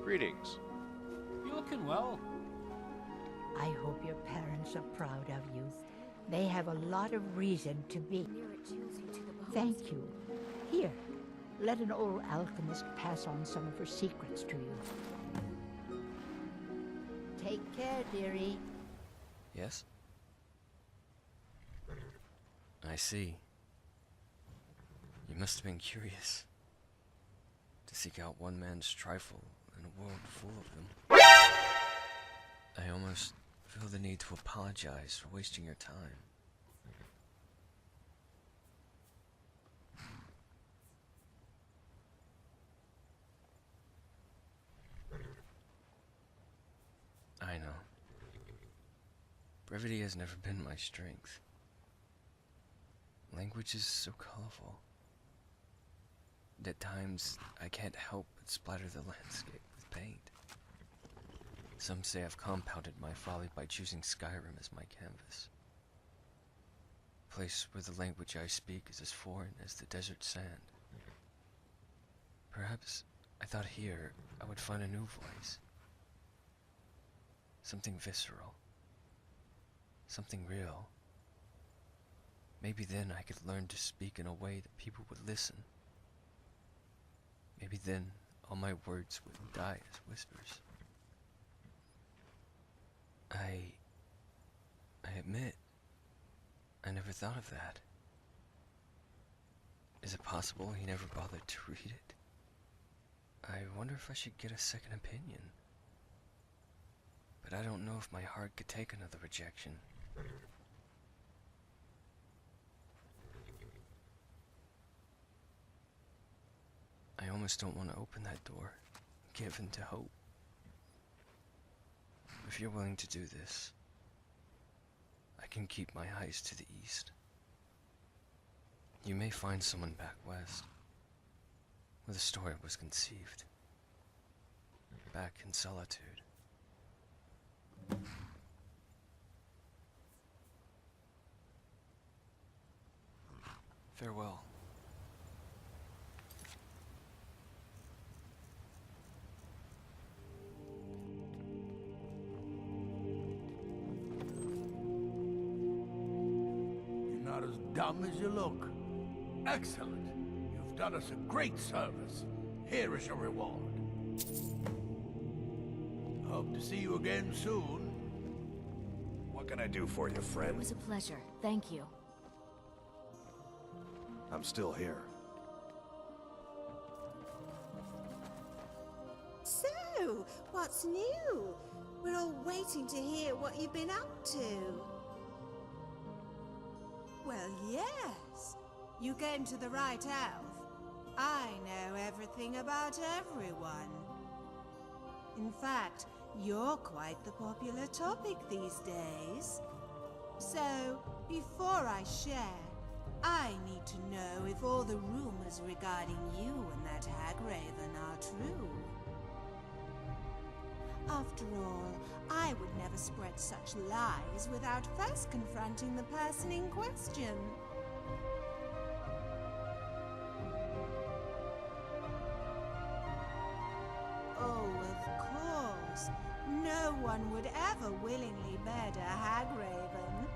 Greetings. You looking well? I hope your parents are proud of you. They have a lot of reason to be. Thank you. Here, let an old alchemist pass on some of her secrets to you. Take care, dearie. Yes? I see. You must have been curious to seek out one man's trifle in a world full of them. I almost feel the need to apologize for wasting your time. I know. Brevity has never been my strength. Language is so colorful. At times, I can't help but splatter the landscape with paint. Some say I've compounded my folly by choosing Skyrim as my canvas. A place where the language I speak is as foreign as the desert sand. Perhaps I thought here I would find a new voice. Something visceral. Something real. Maybe then I could learn to speak in a way that people would listen. Maybe then all my words would die as whispers. I admit, I never thought of that. Is it possible he never bothered to read it? I wonder if I should get a second opinion. But I don't know if my heart could take another rejection. I almost don't want to open that door, give in to hope. If you're willing to do this, I can keep my eyes to the east. You may find someone back west, where the story was conceived. Back in Solitude. Farewell. As dumb as you look. Excellent. You've done us a great service. Here is your reward. Hope to see you again soon. What can I do for you, friend? It was a pleasure. Thank you. I'm still here. So, what's new? We're all waiting to hear what you've been up to. Well, yes. You came to the right elf. I know everything about everyone. In fact, you're quite the popular topic these days. So, before I share, I need to know if all the rumors regarding you and that Hagraven are true. After all, I would never spread such lies without first confronting the person in question. Oh, of course. No one would ever willingly murder Hagraven.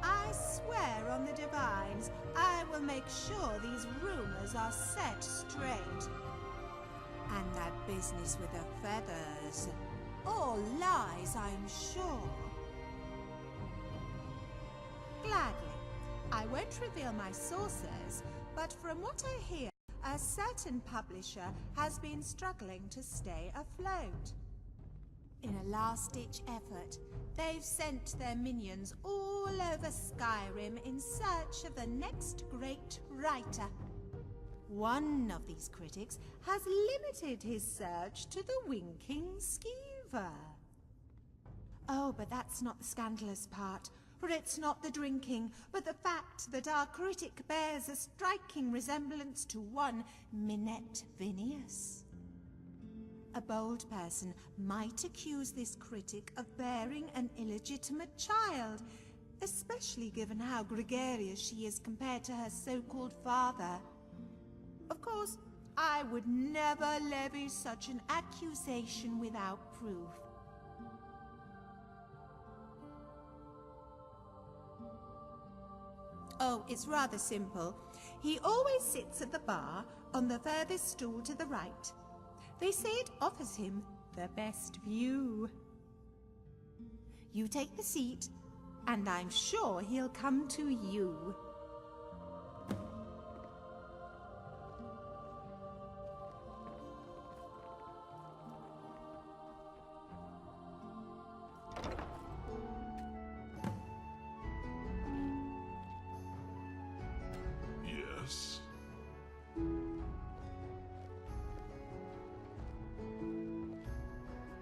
I swear on the Divines, I will make sure these rumors are set straight. And that business with the feathers... all lies, I'm sure. Gladly. I won't reveal my sources, but from what I hear, a certain publisher has been struggling to stay afloat. In a last-ditch effort, they've sent their minions all over Skyrim in search of the next great writer. One of these critics has limited his search to the winking skeever. Oh, but that's not the scandalous part, for it's not the drinking, but the fact that our critic bears a striking resemblance to one Minette Vinius. A bold person might accuse this critic of bearing an illegitimate child, especially given how gregarious she is compared to her so-called father. Of course, I would never levy such an accusation without proof. Oh, it's rather simple. He always sits at the bar on the furthest stool to the right. They say it offers him the best view. You take the seat, and I'm sure he'll come to you. Yes.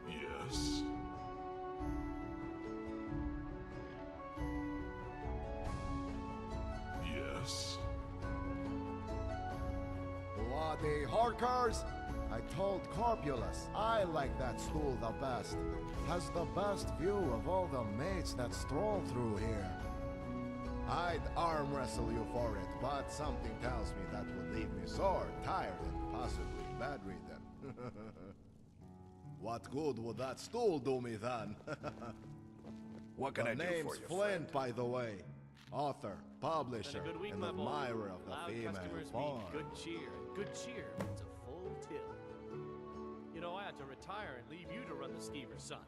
Yes. Yes. Bloody Harkers! I told Corpulus I like that stool the best. Has the best view of all the mates that stroll through here. I'd arm wrestle you for it, but something tells me that would leave me sore, tired, and possibly bedridden. What good would that stool do me then? What can I do name's for you, Flint, friend? by the way. Author, publisher, Been a good week, and my boy. admirer of the Loud female customers form. mean good cheer, and good cheer means a full till. You know, I had to retire and leave you to run the skeever, son.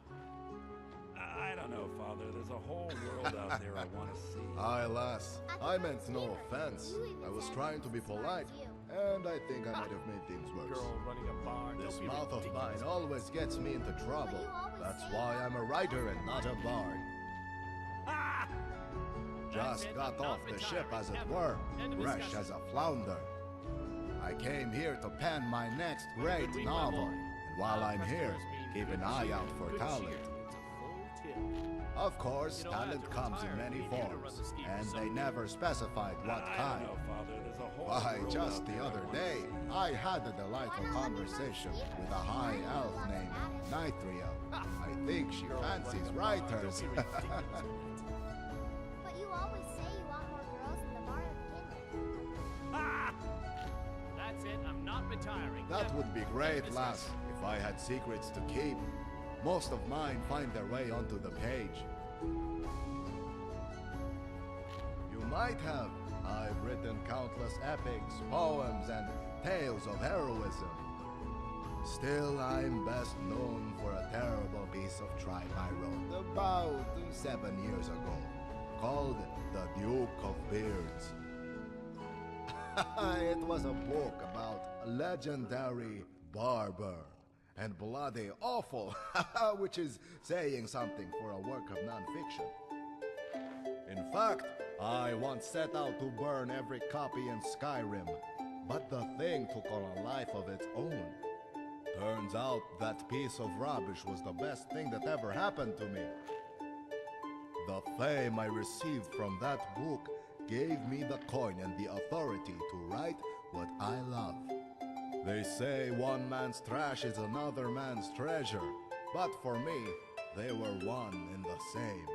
I don't know, Father. There's a whole world out there I want to see. Aye, lass. I meant no offense. I was trying to be polite, and I think I might have made things worse. Girl running a bar. This don't be mouth of ridiculous. mine always gets me into trouble. That's why I'm a writer and not a bard. Ah! That's Just it, got I'm off not the ship, retiring. as it Ever. were, End of fresh discussion. as a flounder. I came here to pen my next great Good week, my novel, boy. and while Loud I'm here, customers mean keep good an eye cheer, out for good talent. cheer means a full till. Of course, You know, I had talent to comes in retire many and leave you to run forms, the skeever, and son. they never specified what I kind. don't know, Father. There's a whole Why, world just out the there I other wanna day, see. I had a delightful conversation with a high elf named Nitria. I think she Girl fancies running a bar, don't writers. be ridiculous. But you always say you want more girls in the bar of Kynareth. Ah! That's it. I'm not retiring. That Ever. would be great, End of lass, discussion. if I had secrets to keep. Most of mine find their way onto the page. You might have. I've written countless epics, poems, and tales of heroism. Still, I'm best known for a terrible piece of tripe I wrote about 7 years ago, called The Duke of Beards. It was a book about a legendary barber. And bloody awful, which is saying something for a work of non-fiction. In fact, I once set out to burn every copy in Skyrim, but the thing took on a life of its own. Turns out that piece of rubbish was the best thing that ever happened to me. The fame I received from that book gave me the coin and the authority to write what I love. They say one man's trash is another man's treasure, but for me, they were one and the same.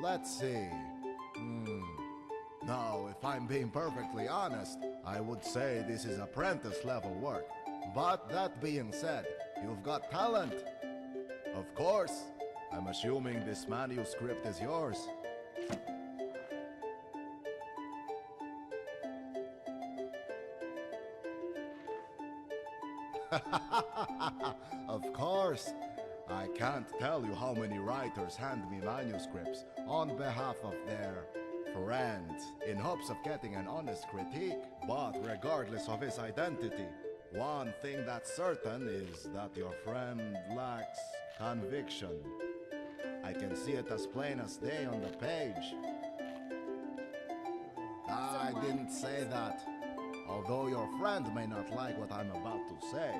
Let's see. Now, if I'm being perfectly honest, I would say this is apprentice level work. But that being said, you've got talent. Of course, I'm assuming this manuscript is yours. Of course. I can't tell you how many writers hand me manuscripts on behalf of their friends in hopes of getting an honest critique. But regardless of his identity, one thing that's certain is that your friend lacks conviction. I can see it as plain as day on the page. I didn't say that. Although your friend may not like what I'm about to say,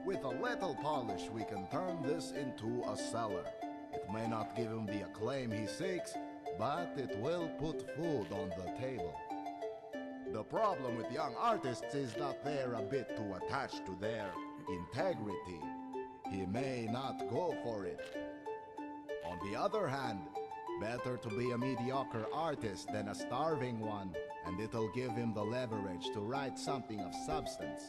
with a little polish we can turn this into a seller. It may not give him the acclaim he seeks, but it will put food on the table. The problem with young artists is that they're a bit too attached to their integrity. He may not go for it. On the other hand, better to be a mediocre artist than a starving one. and it'll give him the leverage to write something of substance.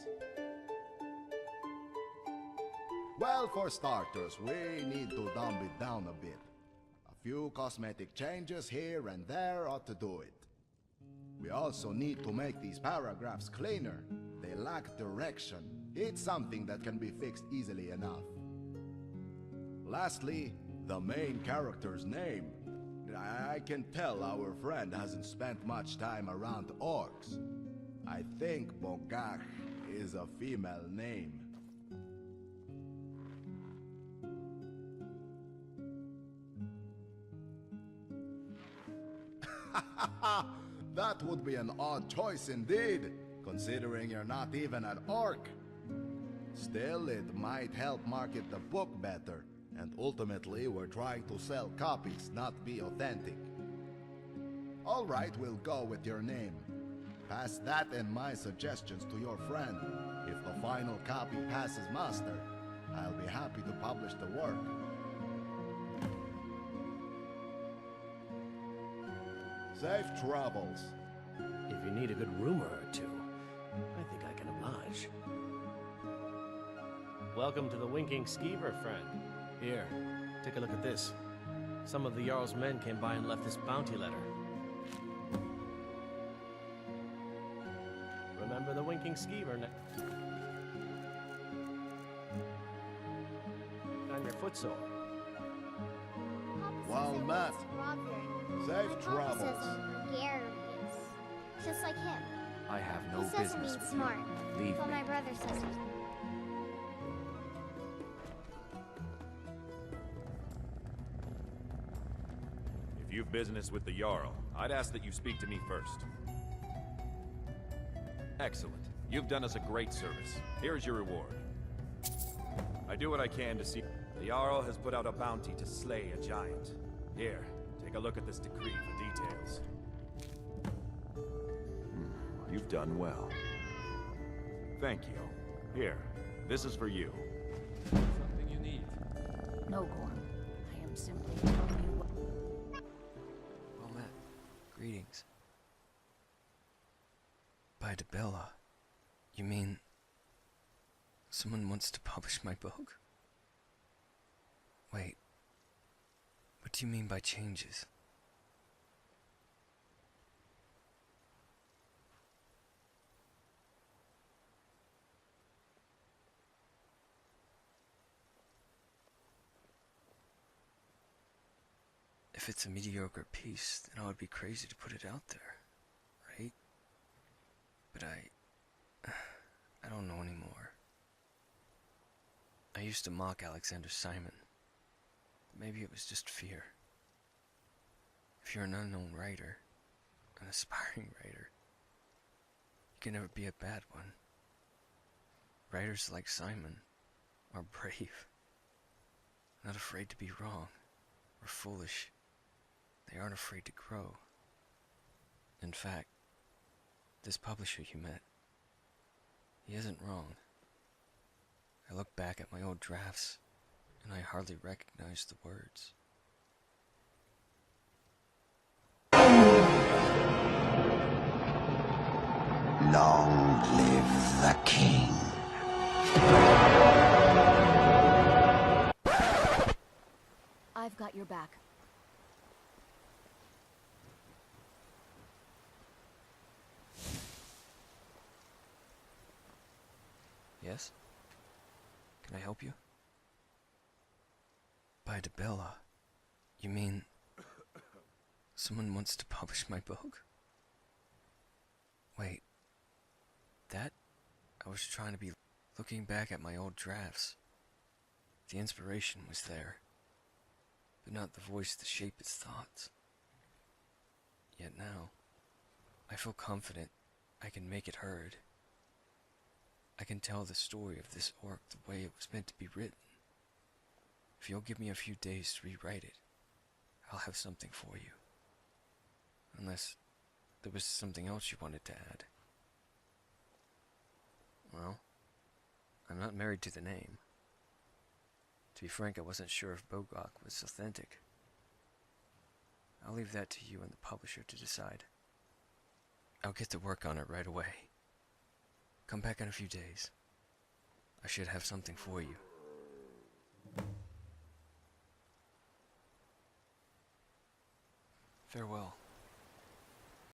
Well, for starters, we need to dumb it down a bit. A few cosmetic changes here and there ought to do it. We also need to make these paragraphs cleaner. They lack direction. It's something that can be fixed easily enough. Lastly, the main character's name. I can tell our friend hasn't spent much time around orcs. I think Bogach is a female name. That would be an odd choice indeed, considering you're not even an orc. Still, it might help market the book better, and ultimately we're trying to sell copies, not be authentic. Alright, we'll go with your name. Pass that and my suggestions to your friend. If the final copy passes muster, I'll be happy to publish the work. Safe travels. If you need a good rumor or two, I think I can oblige. Welcome to the Winking Skeever, friend. Here, take a look at this. Some of the Jarl's men came by and left this bounty letter. Remember the Winking Skeever on your foot sore. Well met. Safe travels. Gregarious. Just like him. I have no He says business he's with smart. you. Leave But me. my brother says he's... If you've business with the Jarl, I'd ask that you speak to me first. Excellent. You've done us a great service. Here's your reward. I do what I can to see... The Jarl has put out a bounty to slay a giant. Here, take a look at this decree for details. You've done well. Thank you. Here, this is for you. Something you need. No, Gorm. I am simply telling you what... Well met. Greetings. By Debella, you mean... someone wants to publish my book? Wait. What do you mean by changes? If it's a mediocre piece, then I would be crazy to put it out there, right? But I don't know anymore. I used to mock Alexander Simon. Maybe it was just fear. If you're an unknown writer, an aspiring writer, you can never be a bad one. Writers like Simon are brave, not afraid to be wrong or foolish. They aren't afraid to grow. In fact, this publisher you met, he isn't wrong. I look back at my old drafts, and I hardly recognize the words. Long live the king. I've got your back. Yes? Can I help you? By Debella, you mean... someone wants to publish my book? Wait, that? I was trying to be looking back at my old drafts. The inspiration was there, but not the voice to shape its thoughts. Yet now, I feel confident I can make it heard. I can tell the story of this orc the way it was meant to be written. If you'll give me a few days to rewrite it, I'll have something for you. Unless there was something else you wanted to add. Well, I'm not married to the name. To be frank, I wasn't sure if Bogach was authentic. I'll leave that to you and the publisher to decide. I'll get to work on it right away. Come back in a few days. I should have something for you. Farewell.